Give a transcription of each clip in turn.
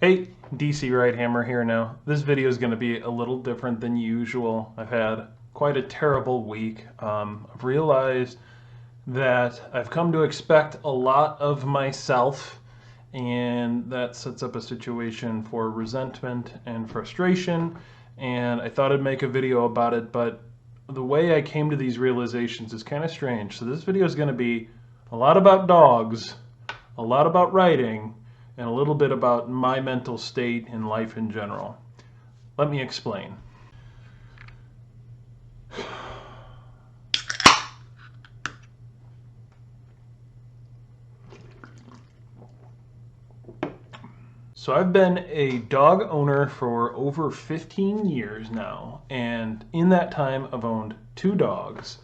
Hey, DC Wright-Hammer here now. This video is going to be a little different than usual. I've had quite a terrible week. I've realized that I've come to expect a lot of myself, and that sets up a situation for resentment and frustration. And I thought I'd make a video about it, but the way I came to these realizations is kind of strange. So this video is going to be a lot about dogs, a lot about writing, and a little bit about my mental state and life in general. Let me explain. So I've been a dog owner for over 15 years now, and in that time I've owned two dogs.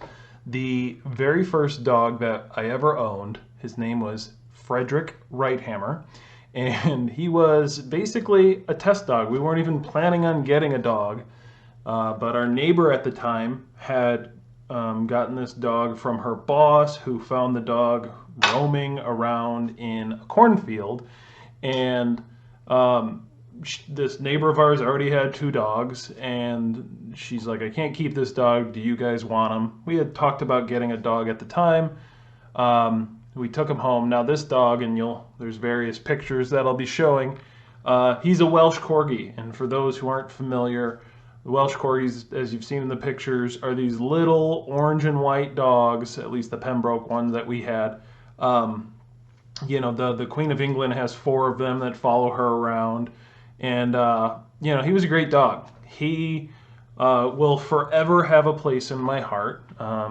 The very first dog that I ever owned, his name was Wright-Hammer, and he was basically a test dog. We weren't even planning on getting a dog, but our neighbor at the time had gotten this dog from her boss, who found the dog roaming around in a cornfield. And this neighbor of ours already had two dogs, and she's like, I can't keep this dog. Do you guys want him? We had talked about getting a dog at the time. We took him home. Now this dog, and there's various pictures that I'll be showing. He's a Welsh Corgi, and for those who aren't familiar, the Welsh Corgis, as you've seen in the pictures, are these little orange and white dogs, at least the Pembroke ones that we had. The Queen of England has four of them that follow her around. And, he was a great dog. He will forever have a place in my heart.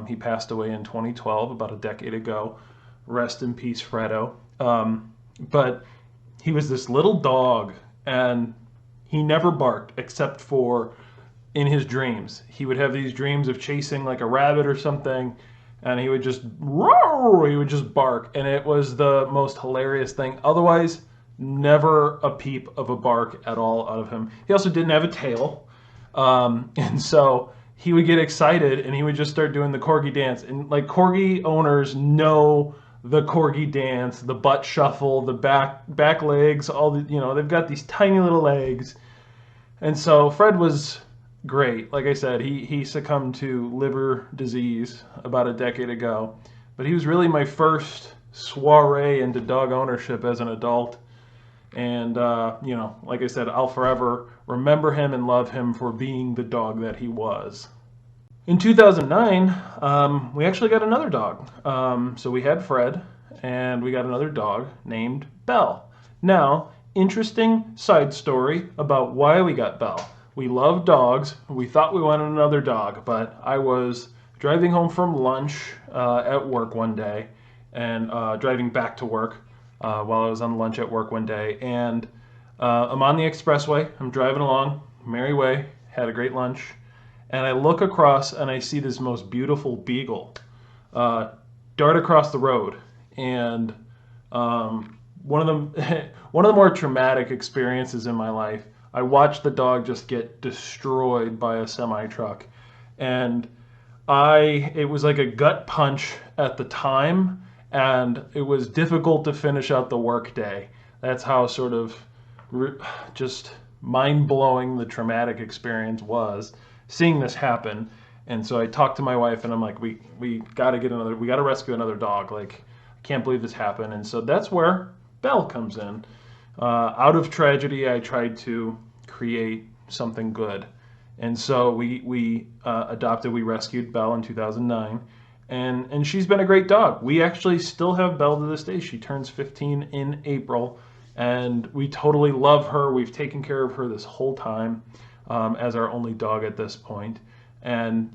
He passed away in 2012, about a decade ago. Rest in peace, Fredo. But he was this little dog, and he never barked except for in his dreams. He would have these dreams of chasing like a rabbit or something, and he would just roar, he would just bark, and it was the most hilarious thing. Otherwise, never a peep of a bark at all out of him. He also didn't have a tail, and so he would get excited and he would just start doing the corgi dance. And like, corgi owners know the corgi dance, the butt shuffle, the back legs, all the, they've got these tiny little legs. And so Fred was great. Like I said, he succumbed to liver disease about a decade ago, but he was really my first soiree into dog ownership as an adult. And like I said, I'll forever remember him and love him for being the dog that he was. In 2009, we actually got another dog. So we had Fred, and we got another dog named Belle. Now, interesting side story about why we got Belle. We love dogs. We thought we wanted another dog, but I was driving home from lunch at work one day, and driving back to work while I was on lunch at work one day. And I'm on the expressway. I'm driving along, merry way, had a great lunch. And I look across and I see this most beautiful beagle dart across the road. And one of the more traumatic experiences in my life, I watched the dog just get destroyed by a semi-truck. And it was like a gut punch at the time, and it was difficult to finish out the work day. That's how sort of just mind-blowing the traumatic experience was, seeing this happen. And so I talked to my wife, and I'm like, we got to rescue another dog. Like, I can't believe this happened. And so that's where Belle comes in. Out of tragedy, I tried to create something good. And so we rescued Belle in 2009. And she's been a great dog. We actually still have Belle to this day. She turns 15 in April, and we totally love her. We've taken care of her this whole time as our only dog at this point. And,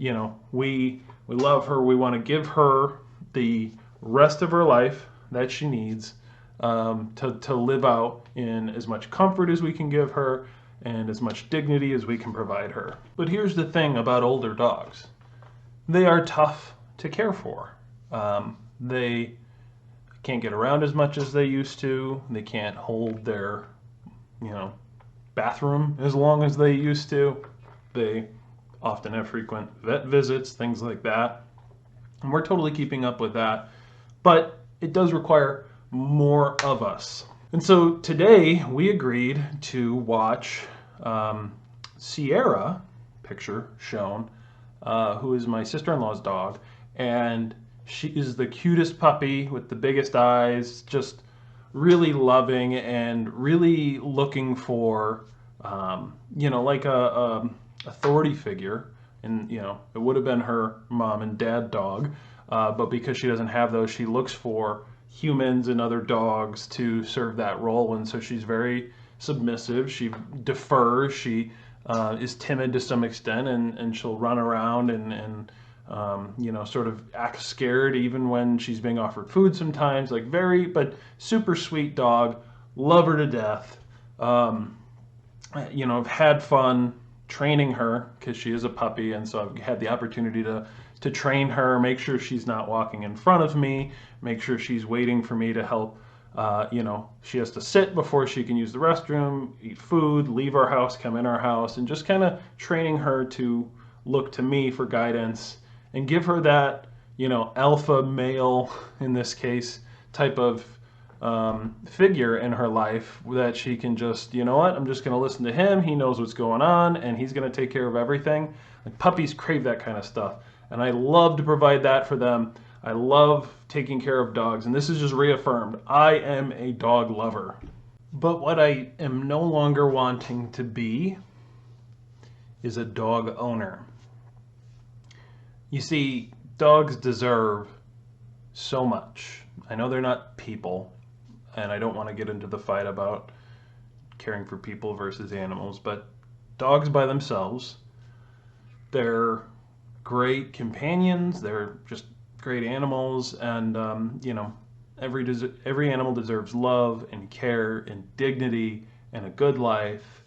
we love her. We want to give her the rest of her life that she needs to live out in as much comfort as we can give her and as much dignity as we can provide her. But here's the thing about older dogs. They are tough to care for. They can't get around as much as they used to. They can't hold their, bathroom as long as they used to. They often have frequent vet visits, things like that. And we're totally keeping up with that. But it does require more of us. And so today we agreed to watch Sierra, picture shown, who is my sister-in-law's dog, and she is the cutest puppy with the biggest eyes, just really loving and really looking for, like a authority figure. And it would have been her mom and dad dog, but because she doesn't have those, she looks for humans and other dogs to serve that role. And so she's very submissive. She defers. She is timid to some extent, and she'll run around and sort of act scared even when she's being offered food sometimes. Like but super sweet dog. Love her to death. I've had fun training her because she is a puppy, and so I've had the opportunity to train her, make sure she's not walking in front of me, make sure she's waiting for me to help. She has to sit before she can use the restroom, eat food, leave our house, come in our house, and just kind of training her to look to me for guidance and give her that, alpha male, in this case, type of figure in her life that she can just, I'm just going to listen to him. He knows what's going on, and he's going to take care of everything. Like, puppies crave that kind of stuff, and I love to provide that for them. I love taking care of dogs, and this is just reaffirmed. I am a dog lover. But what I am no longer wanting to be is a dog owner. You see, dogs deserve so much. I know they're not people, and I don't want to get into the fight about caring for people versus animals, but dogs by themselves, they're great companions, they're just great animals, and every animal deserves love and care and dignity and a good life.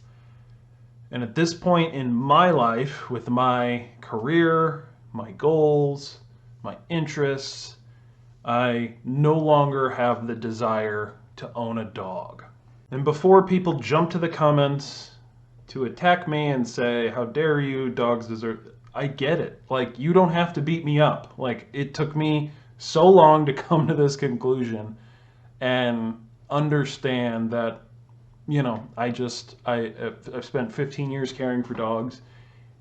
And at this point in my life, with my career, my goals, my interests, I no longer have the desire to own a dog. And before people jump to the comments to attack me and say, how dare you, dogs deserve, I get it. Like, you don't have to beat me up. Like, it took me so long to come to this conclusion and understand that, I've spent 15 years caring for dogs,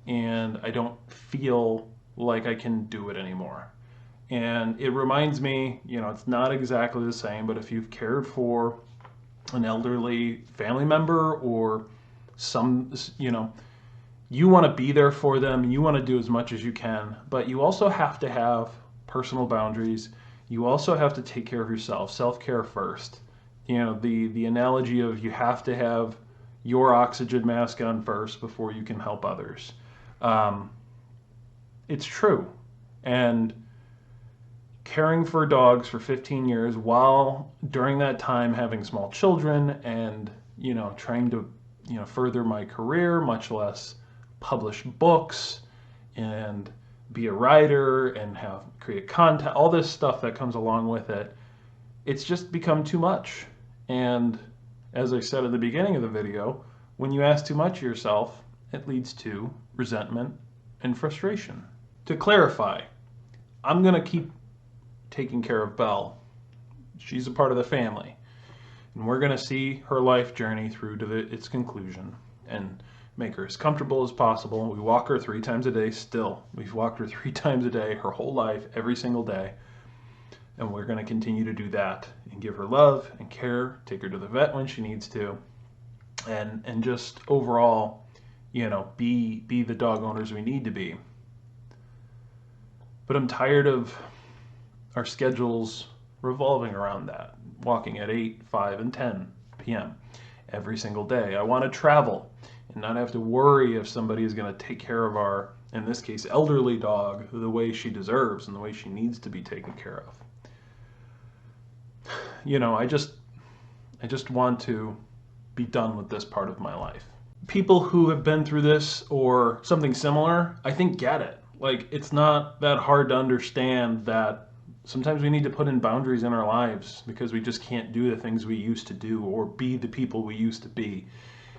and I don't feel like I can do it anymore. And it reminds me, it's not exactly the same, but if you've cared for an elderly family member or you want to be there for them, you want to do as much as you can, but you also have to have personal boundaries. You also have to take care of yourself, self-care first. The analogy of you have to have your oxygen mask on first before you can help others. It's true. And caring for dogs for 15 years while during that time having small children and trying to further my career, much less publish books and be a writer and create content, all this stuff that comes along with it, it's just become too much. And as I said at the beginning of the video, when you ask too much of yourself, it leads to resentment and frustration. To clarify, I'm going to keep taking care of Belle. She's a part of the family, and we're going to see her life journey through to its conclusion and make her as comfortable as possible. We walk her 3 times a day still. We've walked her 3 times a day her whole life, every single day, and we're going to continue to do that and give her love and care, take her to the vet when she needs to, and just overall, be the dog owners we need to be. But I'm tired of our schedules revolving around that, walking at 8, 5, and 10 p.m. every single day. I want to travel and not have to worry if somebody is going to take care of our, in this case, elderly dog the way she deserves and the way she needs to be taken care of. I just want to be done with this part of my life. People who have been through this or something similar, I think get it. Like, it's not that hard to understand that sometimes we need to put in boundaries in our lives because we just can't do the things we used to do or be the people we used to be.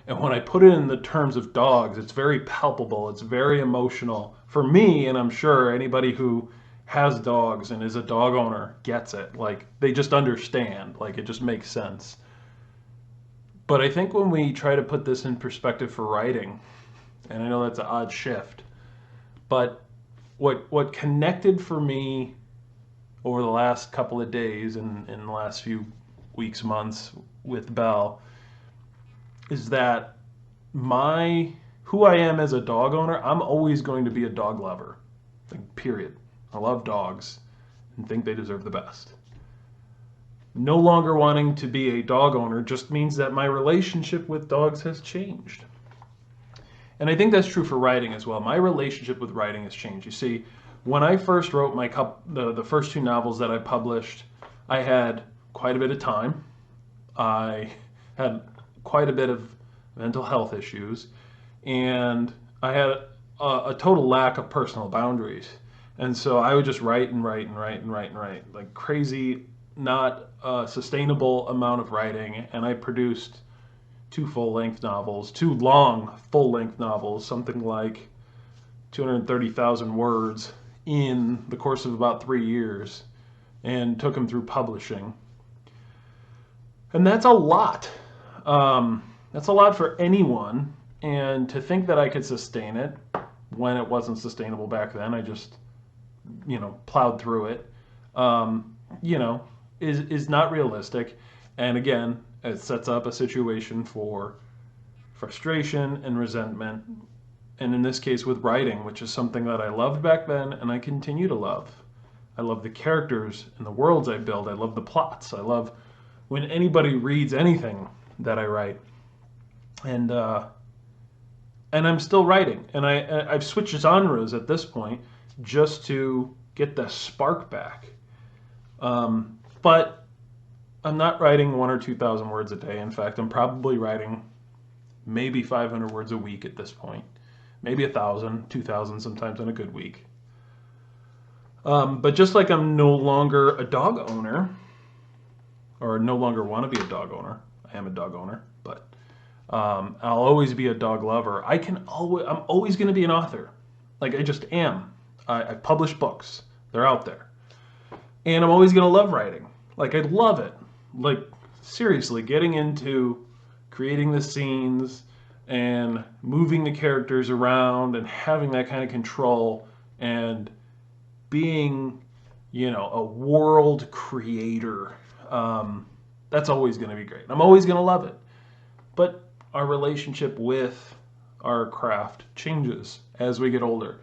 And when I put it in the terms of dogs, it's very palpable, it's very emotional. For me, and I'm sure anybody who has dogs and is a dog owner gets it. Like, they just understand. Like, it just makes sense. But I think when we try to put this in perspective for writing, and I know that's an odd shift, but what connected for me over the last couple of days and in the last few weeks, months with Belle is that my who I am as a dog owner, I'm always going to be a dog lover. Like, period. I love dogs and think they deserve the best. No longer wanting to be a dog owner just means that my relationship with dogs has changed. And I think that's true for writing as well. My relationship with writing has changed. You see, when I first wrote the first two novels that I published, I had quite a bit of time. I had quite a bit of mental health issues, and I had a total lack of personal boundaries. And so I would just write and write and write and write and write, like crazy, not a sustainable amount of writing. And I produced two full-length novels, two long full-length novels, something like 230,000 words in the course of about 3 years, and took them through publishing. And that's a lot. That's a lot for anyone. And to think that I could sustain it when it wasn't sustainable back then, I just, plowed through it, is not realistic. And again, it sets up a situation for frustration and resentment. And in this case, with writing, which is something that I loved back then and I continue to love. I love the characters and the worlds I build. I love the plots. I love when anybody reads anything that I write. And I'm still writing. And I've switched genres at this point just to get the spark back. But I'm not writing 1,000 or 2,000 words a day. In fact, I'm probably writing maybe 500 words a week at this point. Maybe 1,000, 2,000 sometimes in a good week. But just like I'm no longer a dog owner, or no longer want to be a dog owner, I am a dog owner, but I'll always be a dog lover. I'm always going to be an author. Like, I just am. I publish books. They're out there. And I'm always going to love writing. Like, I love it. Like, seriously, getting into creating the scenes and moving the characters around and having that kind of control and being, a world creator. That's always going to be great. I'm always going to love it. But our relationship with our craft changes as we get older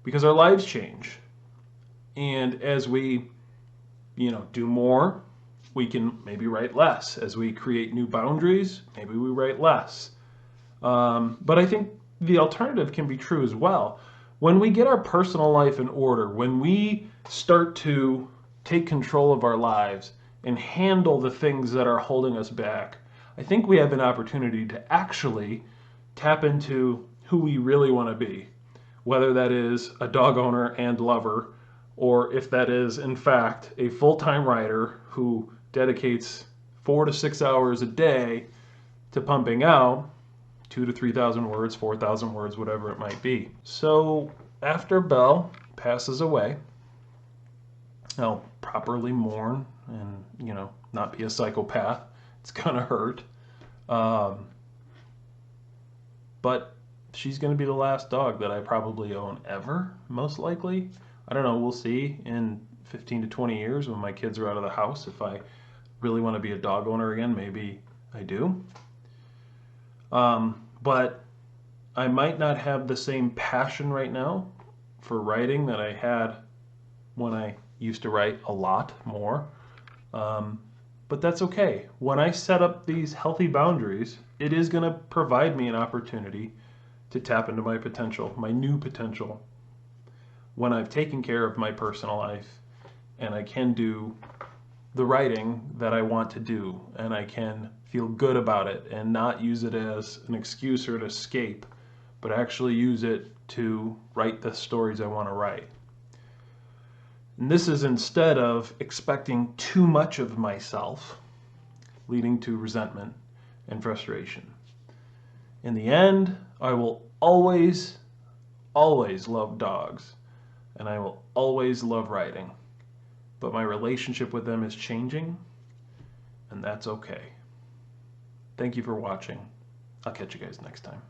because our lives change. And as we, do more, we can maybe write less. As we create new boundaries, maybe we write less. But I think the alternative can be true as well. When we get our personal life in order, when we start to take control of our lives and handle the things that are holding us back, I think we have an opportunity to actually tap into who we really want to be, whether that is a dog owner and lover, or if that is, in fact, a full-time writer who dedicates 4 to 6 hours a day to pumping out 2,000 to 3,000 words, 4,000 words, whatever it might be. So after Belle passes away, I'll properly mourn and, not be a psychopath. It's going to hurt. But she's going to be the last dog that I probably own ever, most likely. I don't know. We'll see in 15 to 20 years when my kids are out of the house. If I really want to be a dog owner again, maybe I do. But I might not have the same passion right now for writing that I had when I used to write a lot more. But that's okay. When I set up these healthy boundaries, it is going to provide me an opportunity to tap into my potential, my new potential, when I've taken care of my personal life and I can do the writing that I want to do and I can feel good about it and not use it as an excuse or an escape, but actually use it to write the stories I want to write. And this is instead of expecting too much of myself, leading to resentment and frustration. In the end, I will always, always love dogs, and I will always love writing. But my relationship with them is changing, and that's okay. Thank you for watching. I'll catch you guys next time.